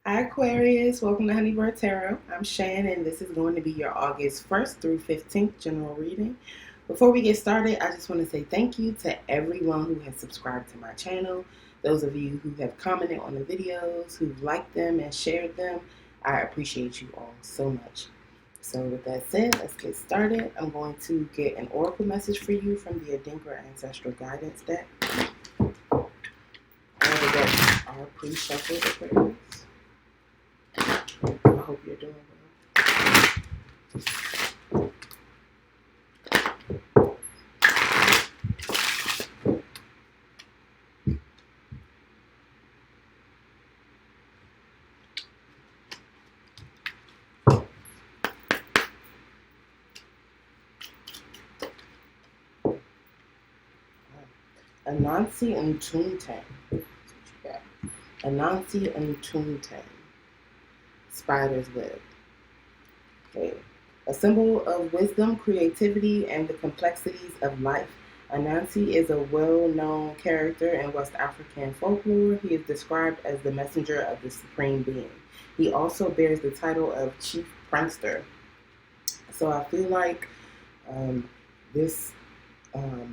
Hi Aquarius, welcome to Honeybird Tarot. I'm Shan and this is going to be your August 1st through 15th general reading. Before we get started, I just want to say thank you to everyone who has subscribed to my channel, those of you who have commented on the videos, who've liked them and shared them. I appreciate you all so much. So with that said, let's get started. I'm going to get an oracle message for you from the Adinkra Ancestral Guidance deck. All the decks are pre-shuffled, Aquarius. I hope you're doing well. Anansi and Tuntan. Anansi and Tuntan. Spider's web. Okay. A symbol of wisdom, creativity, and the complexities of life. Anansi is a well-known character in West African folklore. He is described as the messenger of the supreme being. He also bears the title of chief prankster. So I feel like this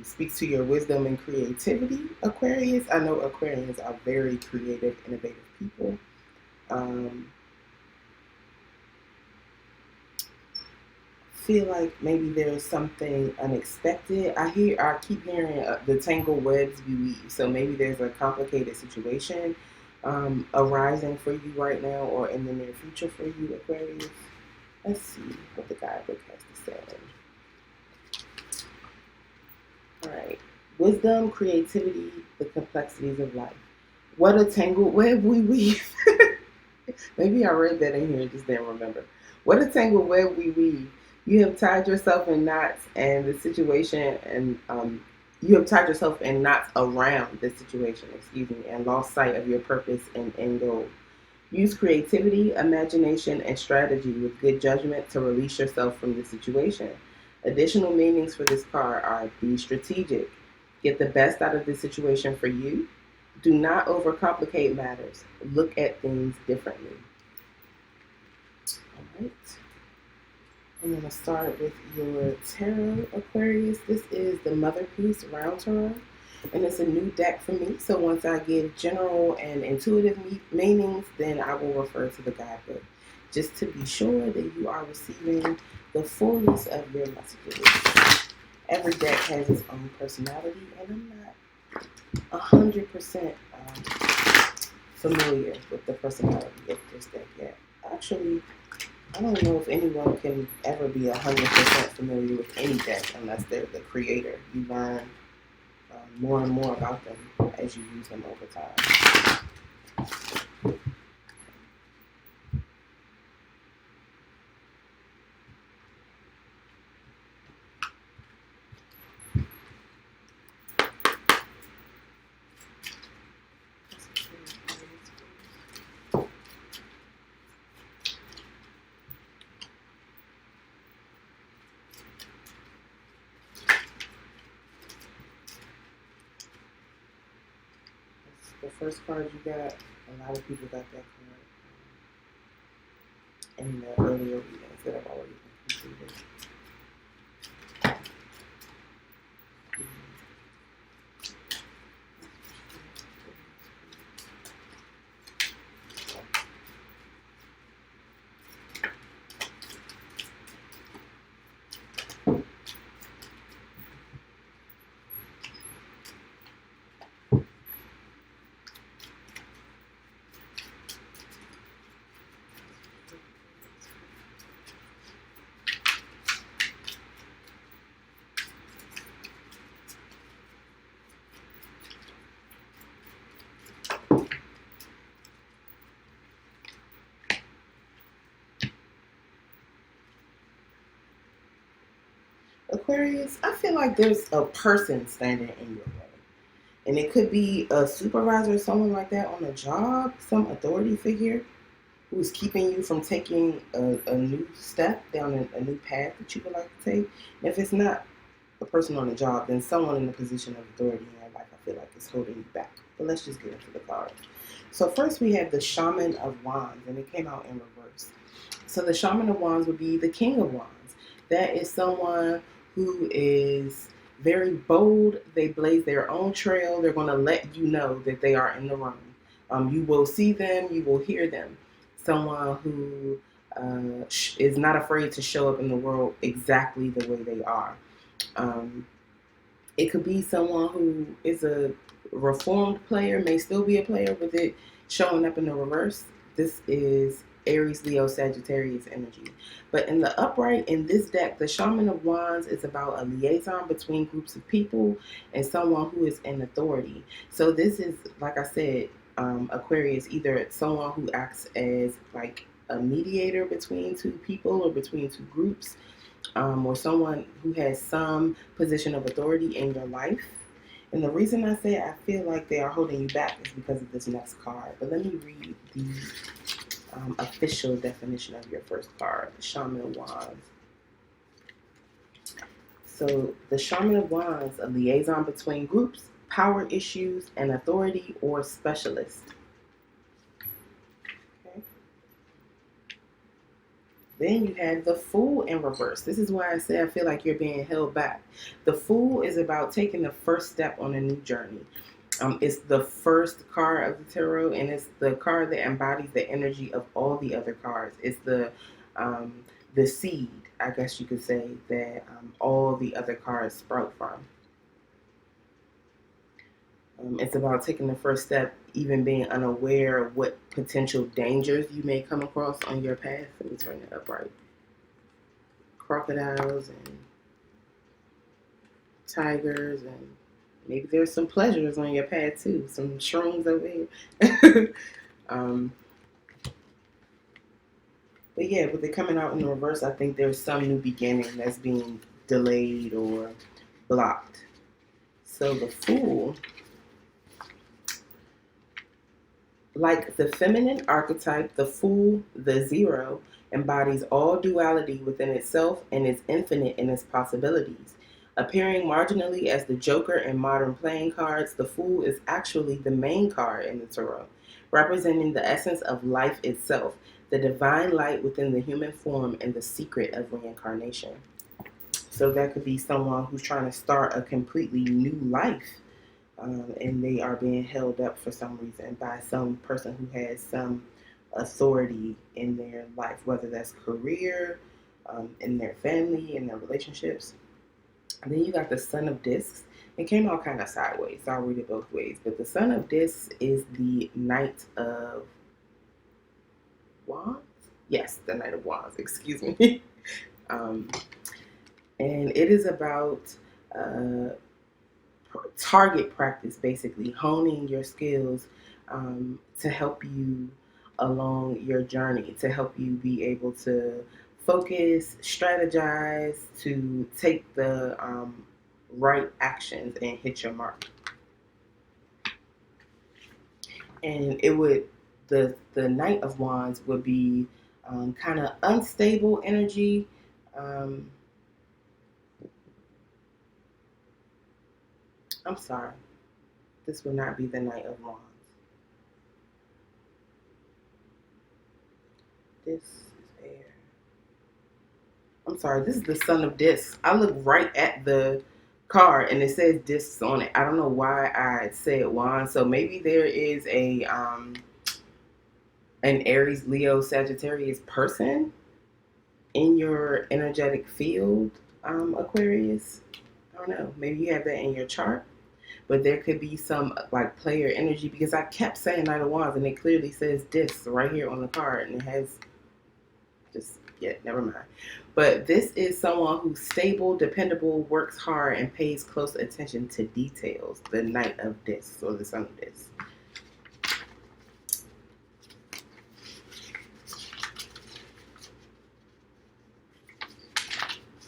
speaks to your wisdom and creativity, Aquarius. I know Aquarians are very creative, innovative people. Feel like maybe there's something unexpected. I keep hearing the tangled webs we weave. So maybe there's a complicated situation arising for you right now or in the near future for you, Aquarius. Let's see what the guidebook has to say. All right. Wisdom, creativity, the complexities of life. What a tangled web we weave. Maybe I read that in here and just didn't remember. What a tangled web we weave. You have tied yourself in knots and the situation, and you have tied yourself in knots around the situation, and lost sight of your purpose and end goal. Use creativity, imagination, and strategy with good judgment to release yourself from the situation. Additional meanings for this card are: be strategic, get the best out of the situation for you. Do not overcomplicate matters. Look at things differently. All right. I'm going to start with your tarot, Aquarius. This is the Motherpeace Round Tarot, and it's a new deck for me. So once I give general and intuitive meanings, then I will refer to the guidebook, just to be sure that you are receiving the fullness of your messages. Every deck has its own personality, and I'm not 100% familiar with the personality of this deck yet. Actually, I don't know if anyone can ever be 100% familiar with any deck unless they're the creator. You learn more and more about them as you use them over time. The first card you got, a lot of people got that card in the earlier readings that have already been completed. Aquarius, I feel like there's a person standing in your way. And it could be a supervisor or someone like that on a job, some authority figure who's keeping you from taking a new step down a new path that you would like to take. And if it's not a person on a job, then someone in a position of authority in your life, I feel like is holding you back. But let's just get into the cards. So first we have the Shaman of Wands, and it came out in reverse. So the Shaman of Wands would be the King of Wands. That is someone who is very bold. They blaze their own trail. They're going to let you know that they are in the room. You will see them. You will hear them. Someone who is not afraid to show up in the world exactly the way they are. It could be someone who is a reformed player, may still be a player with it showing up in the reverse. This is Aries, Leo, Sagittarius energy. But in the upright, in this deck, the Shaman of Wands is about a liaison between groups of people and someone who is in authority. So this is, like I said, Aquarius, either someone who acts as like a mediator between two people or between two groups, or someone who has some position of authority in your life. And the reason I say I feel like they are holding you back is because of this next card. But let me read the official definition of your first card, the Shaman of Wands. So the Shaman of Wands, a liaison between groups, power issues, and authority or specialist. Then you have the Fool in reverse. This is why I say I feel like you're being held back. The Fool is about taking the first step on a new journey. It's the first card of the tarot, and it's the card that embodies the energy of all the other cards. It's the seed, I guess you could say, that all the other cards sprout from. It's about taking the first step, even being unaware of what potential dangers you may come across on your path. Let me turn it upright. Crocodiles and tigers, and maybe there's some pleasures on your path too. Some shrooms over here. But yeah, with it coming out in the reverse, I think there's some new beginning that's being delayed or blocked. So the Fool, like the feminine archetype, the Fool, the Zero, embodies all duality within itself and is infinite in its possibilities. Appearing marginally as the Joker in modern playing cards, the Fool is actually the main card in the tarot, representing the essence of life itself, the divine light within the human form, and the secret of reincarnation. So that could be someone who's trying to start a completely new life. And they are being held up for some reason by some person who has some authority in their life, whether that's career, in their family, in their relationships. And then you got the Son of Discs. It came out kind of sideways, so I'll read it both ways. But the Son of Discs is the Knight of Wands? Yes, the Knight of Wands, excuse me. And it is about target practice, basically honing your skills to help you along your journey, to help you be able to focus, strategize, to take the right actions and hit your mark. And it would, the Knight of Wands would be kind of unstable energy. I'm sorry. This would not be the Knight of Wands. This is air. I'm sorry. This is the Son of Discs. I look right at the card and it says discs on it. I don't know why I said Wands. So maybe there is a an Aries, Leo, Sagittarius person in your energetic field, Aquarius. I don't know. Maybe you have that in your chart. But there could be some like player energy, because I kept saying Knight of Wands and it clearly says discs right here on the card, and it has just, yeah, never mind. But this is someone who's stable, dependable, works hard, and pays close attention to details. The Knight of Discs, or the Son of Discs.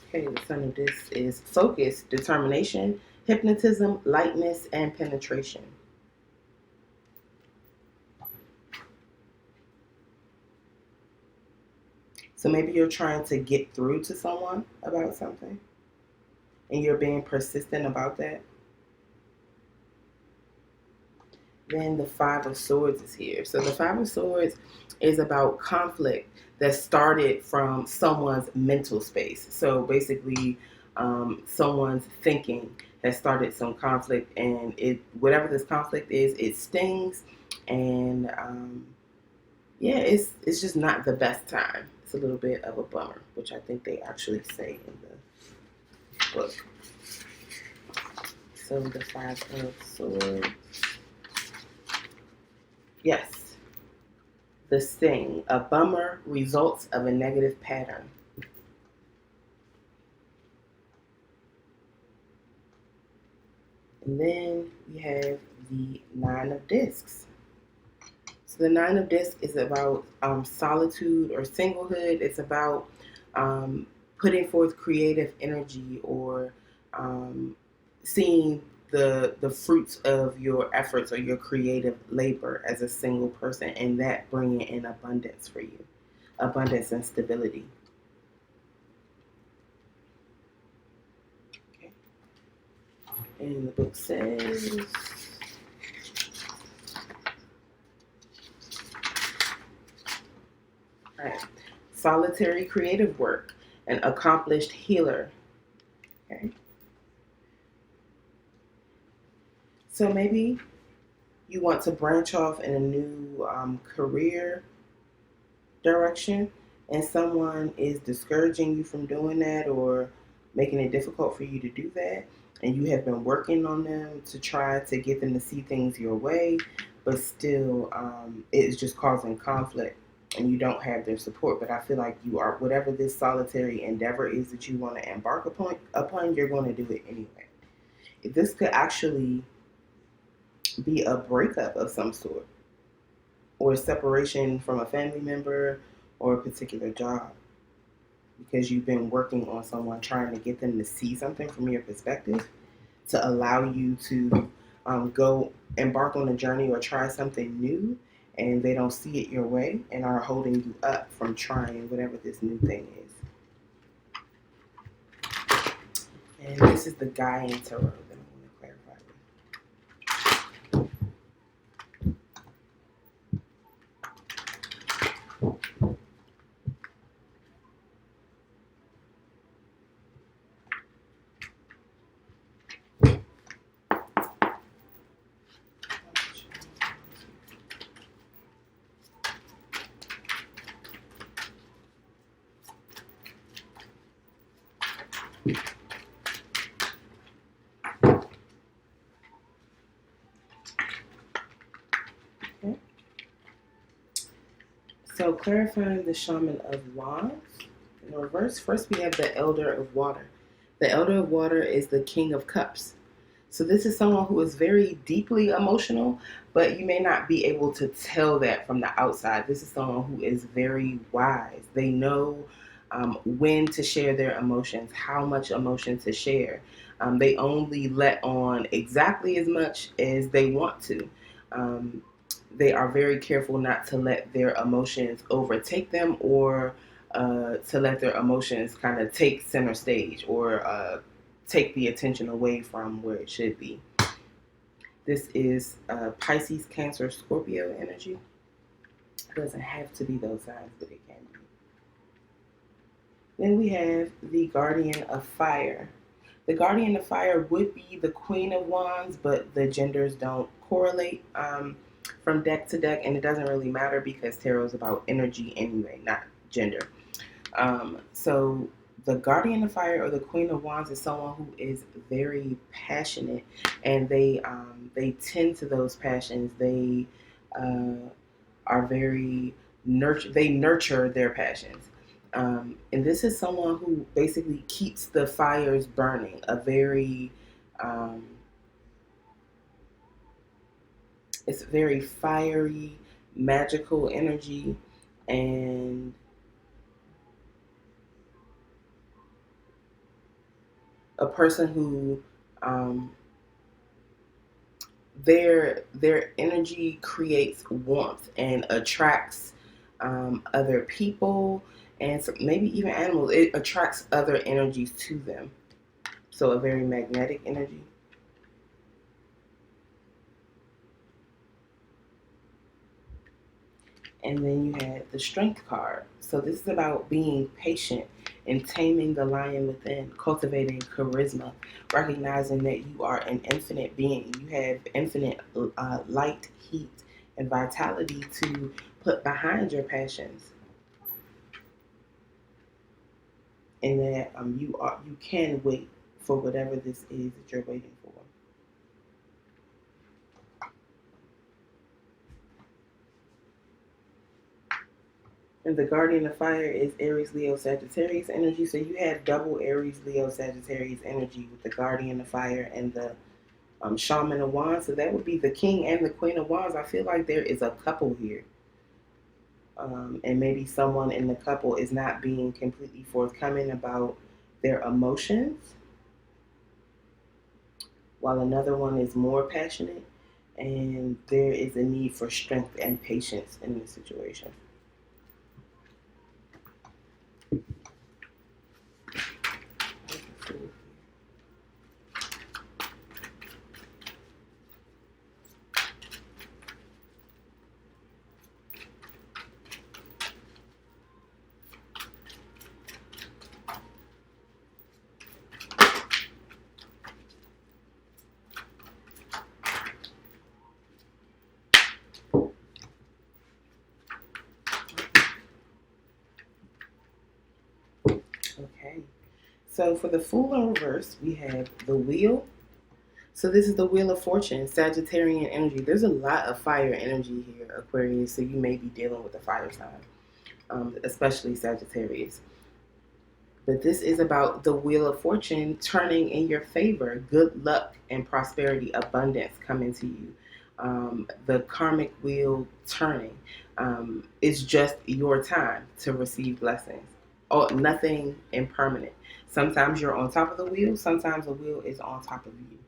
Okay, the Son of Discs is focus, determination, hypnotism, lightness, and penetration. So maybe you're trying to get through to someone about something, and you're being persistent about that. Then the Five of Swords is here. So the Five of Swords is about conflict that started from someone's mental space. So basically, someone's thinking has started some conflict, and it whatever this conflict is, it stings, and yeah, it's just not the best time. It's a little bit of a bummer, which I think they actually say in the book. So the Five of Swords. Yes. The sting. A bummer results of a negative pattern. And then we have the Nine of Discs. So the Nine of Discs is about solitude or singlehood. It's about putting forth creative energy or seeing the fruits of your efforts or your creative labor as a single person, and that bringing in abundance for you, abundance and stability. Okay. And the book says, all right, solitary creative work, an accomplished healer. Okay. So maybe you want to branch off in a new career direction, and someone is discouraging you from doing that or making it difficult for you to do that, and you have been working on them to try to get them to see things your way, but still it's just causing conflict and you don't have their support. But I feel like you are, whatever this solitary endeavor is that you want to embark upon, you're going to do it anyway. This could actually be a breakup of some sort, or a separation from a family member or a particular job, because you've been working on someone, trying to get them to see something from your perspective to allow you to go embark on a journey or try something new, and they don't see it your way and are holding you up from trying whatever this new thing is. And this is the Gaian tarot that I want to clarify. Okay. So clarifying the Shaman of Wands in reverse. First we have the Elder of Water. The Elder of Water is the King of Cups. So this is someone who is very deeply emotional, but you may not be able to tell that from the outside. This is someone who is very wise. They know when to share their emotions, how much emotion to share. They only let on exactly as much as they want to. They are very careful not to let their emotions overtake them, or to let their emotions kind of take center stage, or take the attention away from where it should be. This is Pisces, Cancer, Scorpio energy. It doesn't have to be those signs, but it can be. Then we have the Guardian of Fire. The Guardian of Fire would be the Queen of Wands, but the genders don't correlate from deck to deck, and it doesn't really matter because tarot is about energy anyway, not gender. So the Guardian of Fire or the Queen of Wands is someone who is very passionate, and they tend to those passions. They are very they nurture their passions. And this is someone who basically keeps the fires burning. A very it's very fiery, magical energy, and a person who their energy creates warmth and attracts other people, and so maybe even animals. It attracts other energies to them. So a very magnetic energy. And then you had the Strength card. So this is about being patient and taming the lion within, cultivating charisma, recognizing that you are an infinite being. You have infinite light, heat, and vitality to put behind your passions, and that you can wait for whatever this is that you're waiting for. And the Guardian of Fire is Aries, Leo, Sagittarius energy. So you have double Aries, Leo, Sagittarius energy with the Guardian of Fire and the Shaman of Wands. So that would be the King and the Queen of Wands. I feel like there is a couple here. And maybe someone in the couple is not being completely forthcoming about their emotions, while another one is more passionate, and there is a need for strength and patience in this situation. Okay, so for the Fool in reverse, we have the Wheel. So this is the Wheel of Fortune, Sagittarian energy. There's a lot of fire energy here, Aquarius, so you may be dealing with a fire sign, especially Sagittarius. But this is about the Wheel of Fortune turning in your favor, good luck and prosperity, abundance coming to you. The karmic wheel turning. It's just your time to receive blessings. Oh, nothing impermanent. Sometimes you're on top of the wheel, sometimes the wheel is on top of you.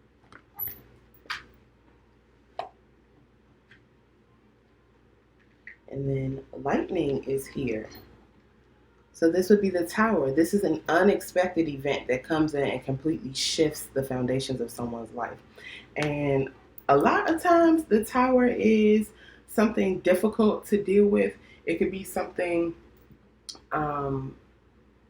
And then lightning is here. So this would be the Tower. This is an unexpected event that comes in and completely shifts the foundations of someone's life. And a lot of times the Tower is something difficult to deal with. It could be something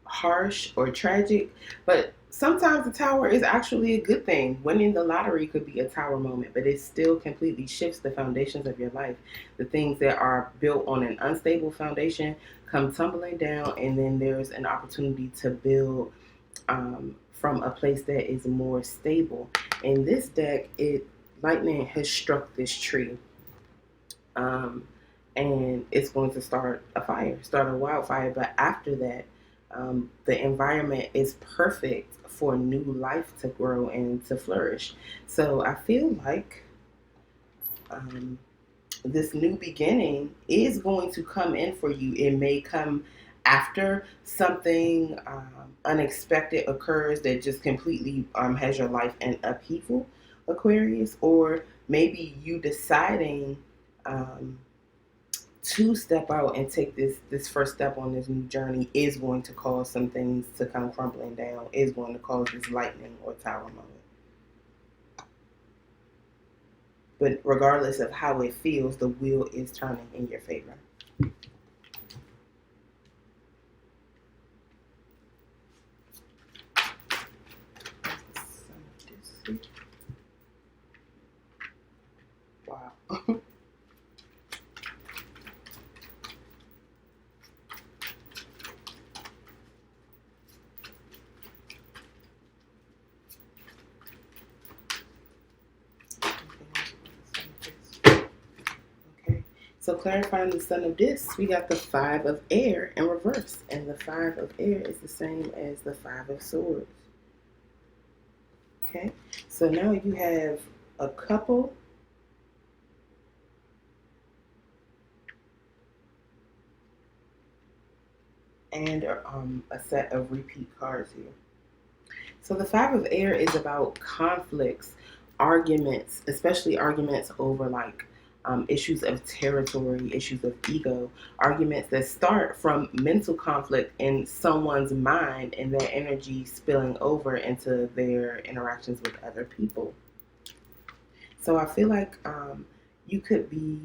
harsh or tragic, but sometimes the Tower is actually a good thing. Winning the lottery could be a Tower moment, but it still completely shifts the foundations of your life. The things that are built on an unstable foundation come tumbling down, and then there's an opportunity to build from a place that is more stable. In this deck, lightning has struck this tree. And it's going to start a wildfire. But after that, the environment is perfect for new life to grow and to flourish. So I feel like this new beginning is going to come in for you. It may come after something unexpected occurs that just completely has your life in upheaval, Aquarius, or maybe you deciding to step out and take this first step on this new journey is going to cause some things to come crumbling down, is going to cause this lightning or Tower moment. But regardless of how it feels, the wheel is turning in your favor. Wow. So clarifying the Son of Discs, we got the Five of Air in reverse. And the Five of Air is the same as the Five of Swords. Okay, so now you have a couple and a set of repeat cards here. So the Five of Air is about conflicts, arguments, especially arguments over issues of territory, issues of ego, arguments that start from mental conflict in someone's mind and their energy spilling over into their interactions with other people. So I feel like you could be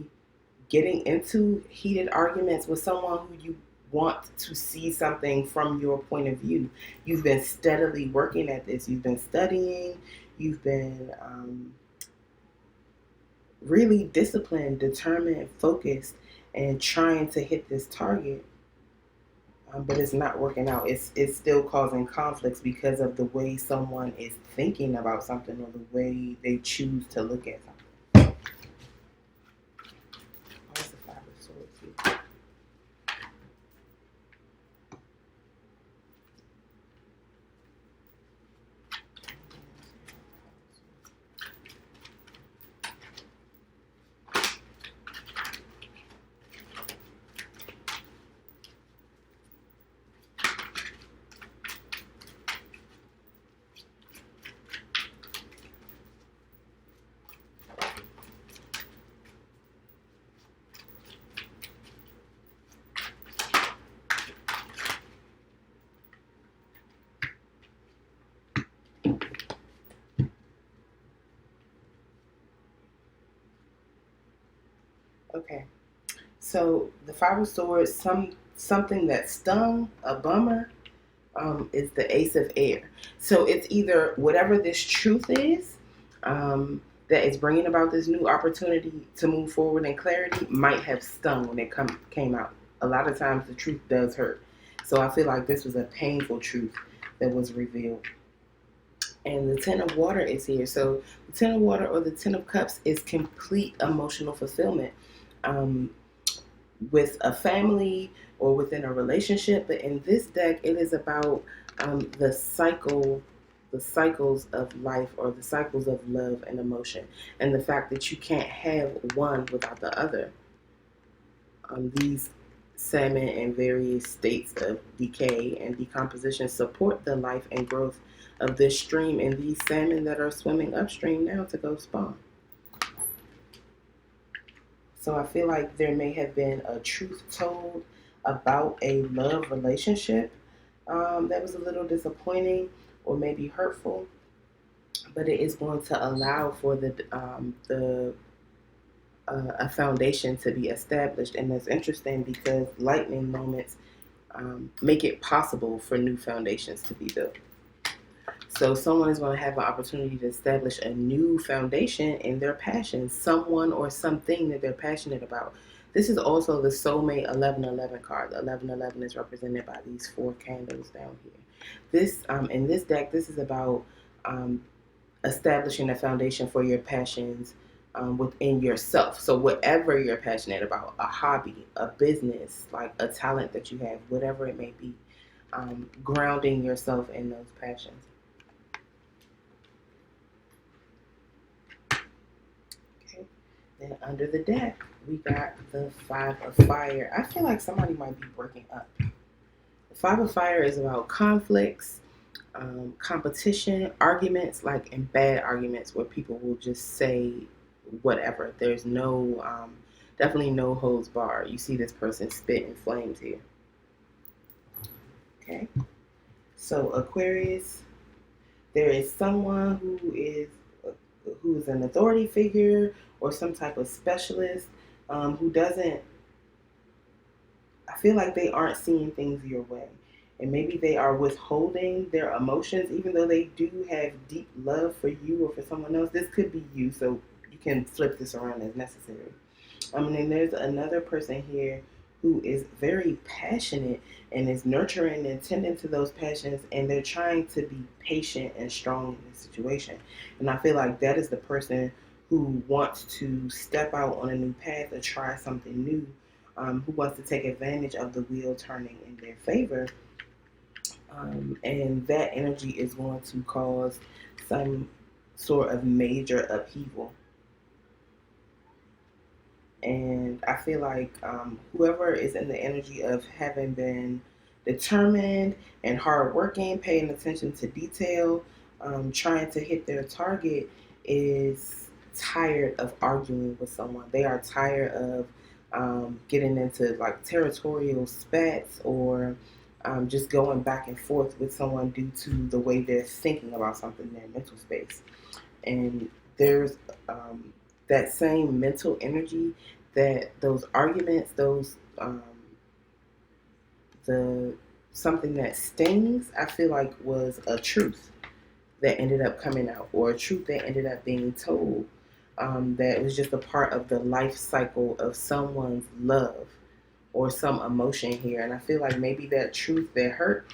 getting into heated arguments with someone who you want to see something from your point of view. You've been steadily working at this. You've been studying. You've been really disciplined, determined, focused, and trying to hit this target. But it's not working out. It's still causing conflicts because of the way someone is thinking about something or the way they choose to look at something. What's the Five of Swords here? Okay, so the Five of Swords, something that stung, a bummer, is the Ace of Air. So it's either whatever this truth is that is bringing about this new opportunity to move forward in clarity might have stung when it came out. A lot of times the truth does hurt. So I feel like this was a painful truth that was revealed. And the Ten of Water is here. So the Ten of Water or the Ten of Cups is complete emotional fulfillment. With a family or within a relationship, but in this deck it is about the cycles of life, or the cycles of love and emotion, and the fact that you can't have one without the other. These salmon in various states of decay and decomposition support the life and growth of this stream and these salmon that are swimming upstream now to go spawn. So I feel like there may have been a truth told about a love relationship that was a little disappointing or maybe hurtful, but it is going to allow for a foundation to be established. And that's interesting because lightning moments make it possible for new foundations to be built. So someone is going to have an opportunity to establish a new foundation in their passion, someone or something that they're passionate about. This is also the soulmate 1111 card. The 1111 is represented by these 4 candles down here. This in this deck, this is about establishing a foundation for your passions within yourself. So whatever you're passionate about, a hobby, a business, like a talent that you have, whatever it may be, grounding yourself in those passions. Then under the deck, we got the Five of Fire. I feel like somebody might be breaking up. The Five of Fire is about conflicts, competition, arguments, like in bad arguments where people will just say whatever. There's no, definitely no holds barred. You see this person spitting flames here. Okay. So Aquarius, there is someone who is an authority figure or some type of specialist who doesn't, I feel like they aren't seeing things your way. And maybe they are withholding their emotions, even though they do have deep love for you or for someone else. This could be you, so you can flip this around as necessary. And then there's another person here who is very passionate and is nurturing and tending to those passions, and they're trying to be patient and strong in this situation. And I feel like that is the person who wants to step out on a new path or try something new, who wants to take advantage of the wheel turning in their favor. And that energy is going to cause some sort of major upheaval. And I feel like whoever is in the energy of having been determined and hardworking, paying attention to detail, trying to hit their target, is tired of arguing with someone. They are tired of getting into like territorial spats or just going back and forth with someone due to the way they're thinking about something in their mental space. And there's that same mental energy that those arguments, the something that stings, I feel like was a truth that ended up coming out, or a truth that ended up being told, that was just a part of the life cycle of someone's love or some emotion here. And I feel like maybe that truth that hurt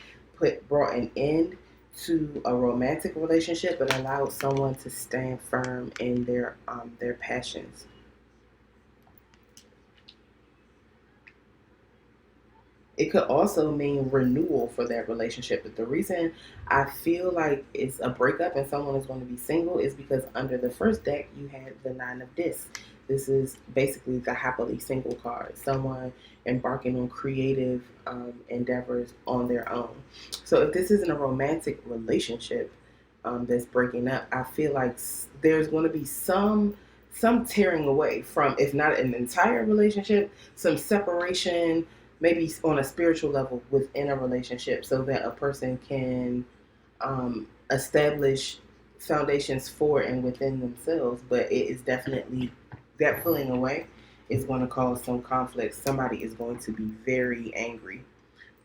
brought an end to a romantic relationship, but allowed someone to stand firm in their passions. It could also mean renewal for that relationship. But the reason I feel like it's a breakup and someone is going to be single is because under the first deck, you had the Nine of Discs. This is basically the happily single card, someone embarking on creative endeavors on their own. So if this isn't a romantic relationship that's breaking up, I feel like there's going to be some tearing away from, if not an entire relationship, some separation, maybe on a spiritual level within a relationship, so that a person can establish foundations for and within themselves. But it is definitely that pulling away is going to cause some conflict. Somebody is going to be very angry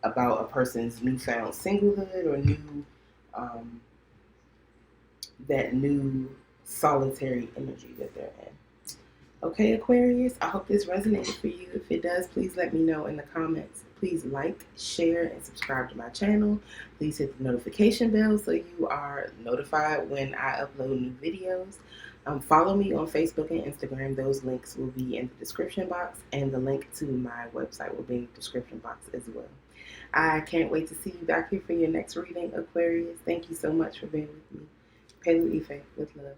about a person's newfound singlehood, or um, new solitary energy that they're in. Okay, Aquarius, I hope this resonated for you. If it does, please let me know in the comments. Please like, share, and subscribe to my channel. Please hit the notification bell so you are notified when I upload new videos. Follow me on Facebook and Instagram. Those links will be in the description box, and the link to my website will be in the description box as well. I can't wait to see you back here for your next reading, Aquarius. Thank you so much for being with me. Pelu Ife, with love.